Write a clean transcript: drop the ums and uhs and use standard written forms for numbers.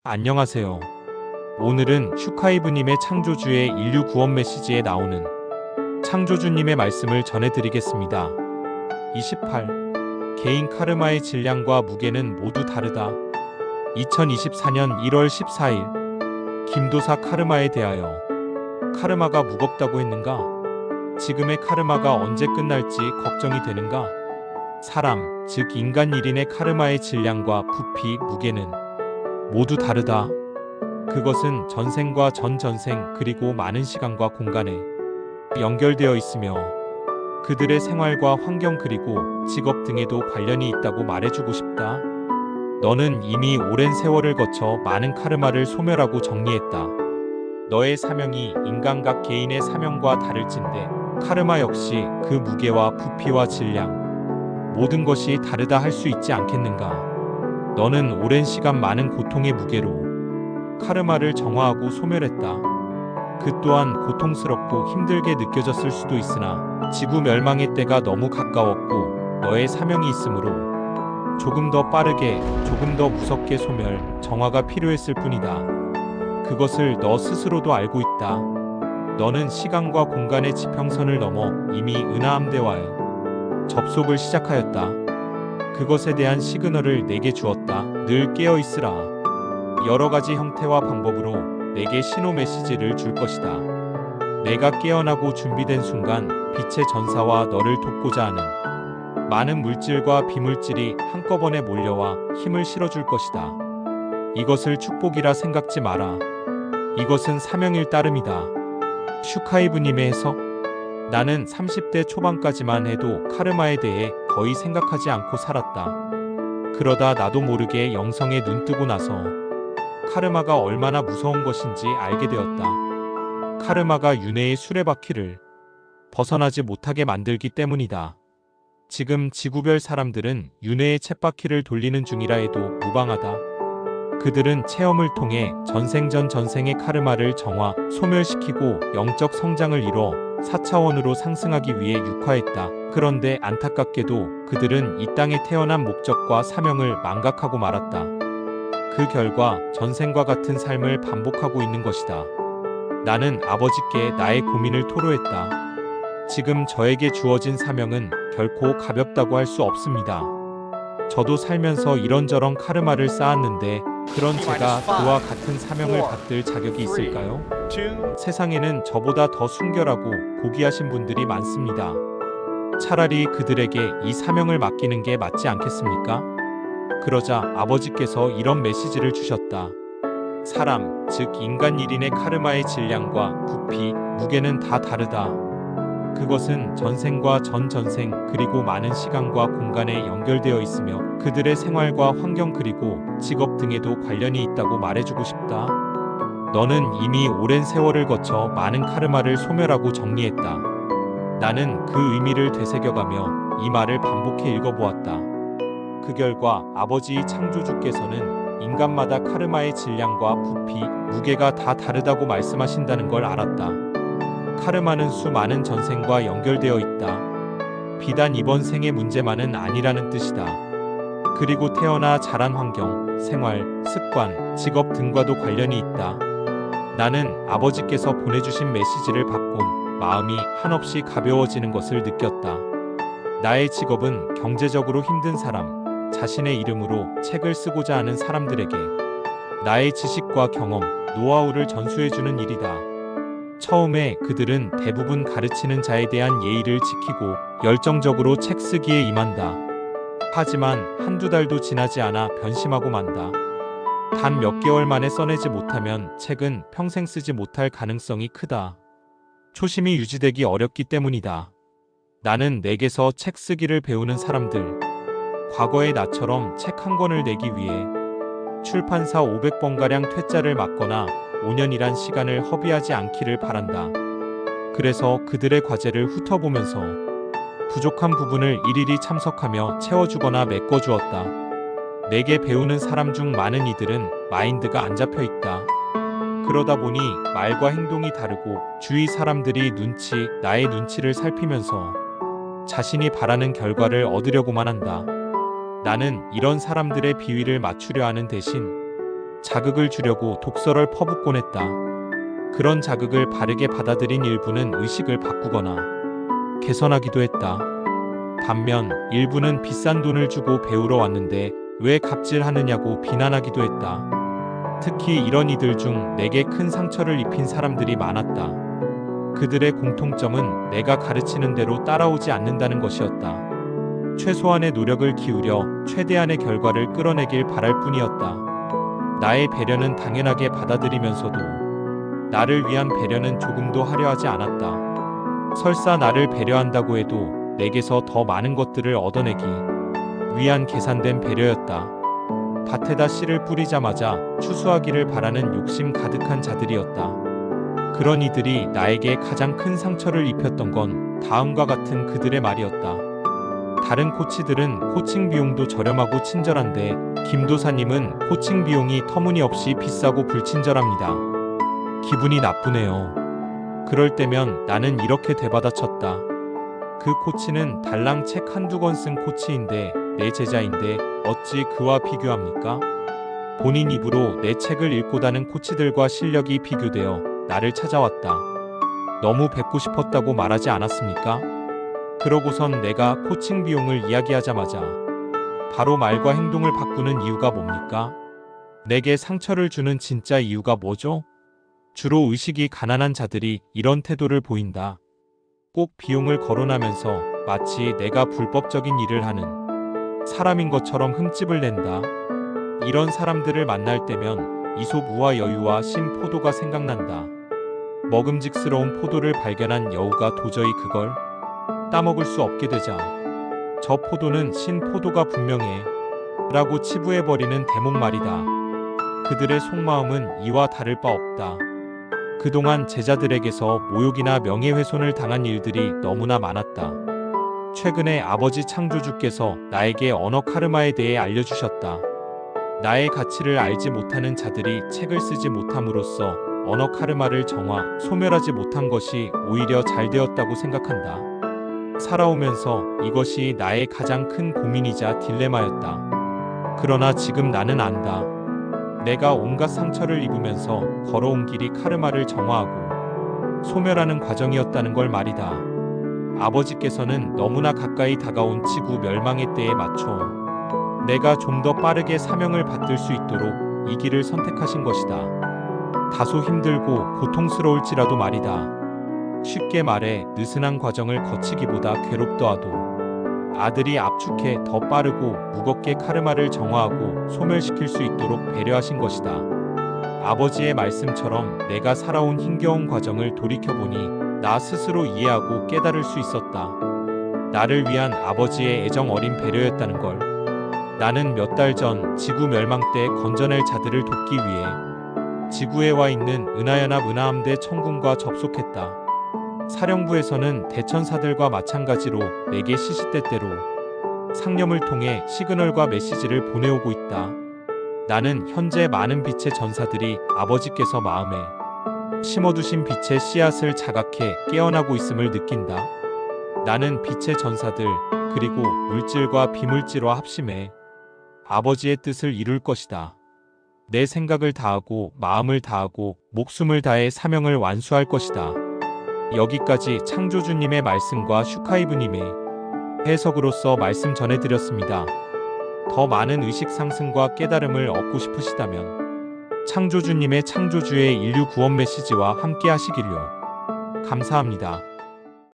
안녕하세요. 오늘은 슈카이브님의 창조주의 인류 구원 메시지에 나오는 창조주님의 말씀을 전해드리겠습니다. 28. 개인 카르마의 질량과 무게는 모두 다르다. 2024년 1월 14일 김도사 카르마에 대하여 카르마가 무겁다고 했는가? 지금의 카르마가 언제 끝날지 걱정이 되는가? 사람, 즉 인간 1인의 카르마의 질량과 부피, 무게는 모두 다르다. 그것은 전생과 전전생 그리고 많은 시간과 공간에 연결되어 있으며 그들의 생활과 환경 그리고 직업 등에도 관련이 있다고 말해주고 싶다. 너는 이미 오랜 세월을 거쳐 많은 카르마를 소멸하고 정리했다. 너의 사명이 인간 각 개인의 사명과 다를진데 카르마 역시 그 무게와 부피와 질량 모든 것이 다르다 할 수 있지 않겠는가? 너는 오랜 시간 많은 고통의 무게로 카르마를 정화하고 소멸했다. 그 또한 고통스럽고 힘들게 느껴졌을 수도 있으나 지구 멸망의 때가 너무 가까웠고 너의 사명이 있으므로 조금 더 빠르게, 조금 더 무섭게 소멸, 정화가 필요했을 뿐이다. 그것을 너 스스로도 알고 있다. 너는 시간과 공간의 지평선을 넘어 이미 은하함대와의 접속을 시작하였다. 그것에 대한 시그널을 내게 주었다. 늘 깨어있으라. 여러 가지 형태와 방법으로 내게 신호 메시지를 줄 것이다. 내가 깨어나고 준비된 순간 빛의 전사와 너를 돕고자 하는 많은 물질과 비물질이 한꺼번에 몰려와 힘을 실어줄 것이다. 이것을 축복이라 생각지 마라. 이것은 사명일 따름이다. 슈카이브님의 해석? 나는 30대 초반까지만 해도 카르마에 대해 거의 생각하지 않고 살았다. 그러다 나도 모르게 영성에 눈뜨고 나서 카르마가 얼마나 무서운 것인지 알게 되었다. 카르마가 윤회의 수레바퀴를 벗어나지 못하게 만들기 때문이다. 지금 지구별 사람들은 윤회의 쳇바퀴를 돌리는 중이라 해도 무방하다. 그들은 체험을 통해 전생전 전생의 카르마를 정화, 소멸시키고 영적 성장을 이뤄 4차원으로 상승하기 위해 육화했다. 그런데 안타깝게도 그들은 이 땅에 태어난 목적과 사명을 망각하고 말았다. 그 결과 전생과 같은 삶을 반복하고 있는 것이다. 나는 아버지께 나의 고민을 토로했다. 지금 저에게 주어진 사명은 결코 가볍다고 할 수 없습니다. 저도 살면서 이런저런 카르마를 쌓았는데 그런 제가 그와 같은 사명을 받들 자격이 있을까요? 세상에는 저보다 더 순결하고 고귀하신 분들이 많습니다. 차라리 그들에게 이 사명을 맡기는 게 맞지 않겠습니까? 그러자 아버지께서 이런 메시지를 주셨다. 사람, 즉 인간 1인의 카르마의 질량과 부피, 무게는 다 다르다. 그것은 전생과 전전생 그리고 많은 시간과 공간에 연결되어 있으며 그들의 생활과 환경 그리고 직업 등에도 관련이 있다고 말해주고 싶다. 너는 이미 오랜 세월을 거쳐 많은 카르마를 소멸하고 정리했다. 나는 그 의미를 되새겨가며 이 말을 반복해 읽어보았다. 그 결과 아버지 창조주께서는 인간마다 카르마의 질량과 부피, 무게가 다 다르다고 말씀하신다는 걸 알았다. 카르마는 수많은 전생과 연결되어 있다. 비단 이번 생의 문제만은 아니라는 뜻이다. 그리고 태어나 자란 환경, 생활, 습관, 직업 등과도 관련이 있다. 나는 아버지께서 보내주신 메시지를 받곤 마음이 한없이 가벼워지는 것을 느꼈다. 나의 직업은 경제적으로 힘든 사람, 자신의 이름으로 책을 쓰고자 하는 사람들에게 나의 지식과 경험, 노하우를 전수해주는 일이다. 처음에 그들은 대부분 가르치는 자에 대한 예의를 지키고 열정적으로 책 쓰기에 임한다. 하지만 한두 달도 지나지 않아 변심하고 만다. 단 몇 개월 만에 써내지 못하면 책은 평생 쓰지 못할 가능성이 크다. 초심이 유지되기 어렵기 때문이다. 나는 내게서 책 쓰기를 배우는 사람들, 과거의 나처럼 책 한 권을 내기 위해 출판사 500번가량 퇴짜를 맞거나 5년이란 시간을 허비하지 않기를 바란다. 그래서 그들의 과제를 훑어보면서 부족한 부분을 일일이 참석하며 채워주거나 메꿔주었다. 내게 배우는 사람 중 많은 이들은 마인드가 안 잡혀 있다. 그러다 보니 말과 행동이 다르고 주위 사람들이 나의 눈치를 살피면서 자신이 바라는 결과를 얻으려고만 한다. 나는 이런 사람들의 비위를 맞추려 하는 대신 자극을 주려고 독설을 퍼붓곤 했다. 그런 자극을 바르게 받아들인 일부는 의식을 바꾸거나 개선하기도 했다. 반면 일부는 비싼 돈을 주고 배우러 왔는데 왜 갑질하느냐고 비난하기도 했다. 특히 이런 이들 중 내게 큰 상처를 입힌 사람들이 많았다. 그들의 공통점은 내가 가르치는 대로 따라오지 않는다는 것이었다. 최소한의 노력을 기울여 최대한의 결과를 끌어내길 바랄 뿐이었다. 나의 배려는 당연하게 받아들이면서도 나를 위한 배려는 조금도 하려 하지 않았다. 설사 나를 배려한다고 해도 내게서 더 많은 것들을 얻어내기 위한 계산된 배려였다. 밭에다 씨를 뿌리자마자 추수하기를 바라는 욕심 가득한 자들이었다. 그런 이들이 나에게 가장 큰 상처를 입혔던 건 다음과 같은 그들의 말이었다. 다른 코치들은 코칭 비용도 저렴하고 친절한데 김도사님은 코칭 비용이 터무니없이 비싸고 불친절합니다. 기분이 나쁘네요. 그럴 때면 나는 이렇게 되받아쳤다. 그 코치는 달랑 책 한두 권 쓴 코치인데 내 제자인데 어찌 그와 비교합니까? 본인 입으로 내 책을 읽고다는 코치들과 실력이 비교되어 나를 찾아왔다. 너무 뵙고 싶었다고 말하지 않았습니까? 그러고선 내가 코칭 비용을 이야기하자마자 바로 말과 행동을 바꾸는 이유가 뭡니까? 내게 상처를 주는 진짜 이유가 뭐죠? 주로 의식이 가난한 자들이 이런 태도를 보인다. 꼭 비용을 거론하면서 마치 내가 불법적인 일을 하는 사람인 것처럼 흠집을 낸다. 이런 사람들을 만날 때면 이솝우화 여유와 신포도가 생각난다. 먹음직스러운 포도를 발견한 여우가 도저히 그걸 따먹을 수 없게 되자 저 포도는 신포도가 분명해 라고 치부해버리는 대목말이다. 그들의 속마음은 이와 다를 바 없다. 그동안 제자들에게서 모욕이나 명예훼손을 당한 일들이 너무나 많았다. 최근에 아버지 창조주께서 나에게 언어 카르마에 대해 알려주셨다. 나의 가치를 알지 못하는 자들이 책을 쓰지 못함으로써 언어 카르마를 정화, 소멸하지 못한 것이 오히려 잘 되었다고 생각한다. 살아오면서 이것이 나의 가장 큰 고민이자 딜레마였다. 그러나 지금 나는 안다. 내가 온갖 상처를 입으면서 걸어온 길이 카르마를 정화하고 소멸하는 과정이었다는 걸 말이다. 아버지께서는 너무나 가까이 다가온 지구 멸망의 때에 맞춰 내가 좀 더 빠르게 사명을 받들 수 있도록 이 길을 선택하신 것이다. 다소 힘들고 고통스러울지라도 말이다. 쉽게 말해 느슨한 과정을 거치기보다 괴롭더라도 아들이 압축해 더 빠르고 무겁게 카르마를 정화하고 소멸시킬 수 있도록 배려하신 것이다. 아버지의 말씀처럼 내가 살아온 힘겨운 과정을 돌이켜보니 나 스스로 이해하고 깨달을 수 있었다. 나를 위한 아버지의 애정 어린 배려였다는 걸. 나는 몇 달 전 지구 멸망 때 건져낼 자들을 돕기 위해 지구에 와 있는 은하연합 은하함대 천군과 접속했다. 사령부에서는 대천사들과 마찬가지로 내게 시시때때로 상념을 통해 시그널과 메시지를 보내오고 있다. 나는 현재 많은 빛의 전사들이 아버지께서 마음에 심어두신 빛의 씨앗을 자각해 깨어나고 있음을 느낀다. 나는 빛의 전사들 그리고 물질과 비물질과 합심해 아버지의 뜻을 이룰 것이다. 내 생각을 다하고 마음을 다하고 목숨을 다해 사명을 완수할 것이다. 여기까지 창조주님의 말씀과 슈카이브님의 해석으로서 말씀 전해드렸습니다. 더 많은 의식 상승과 깨달음을 얻고 싶으시다면 창조주님의 창조주의 인류 구원 메시지와 함께 하시기를요. 감사합니다.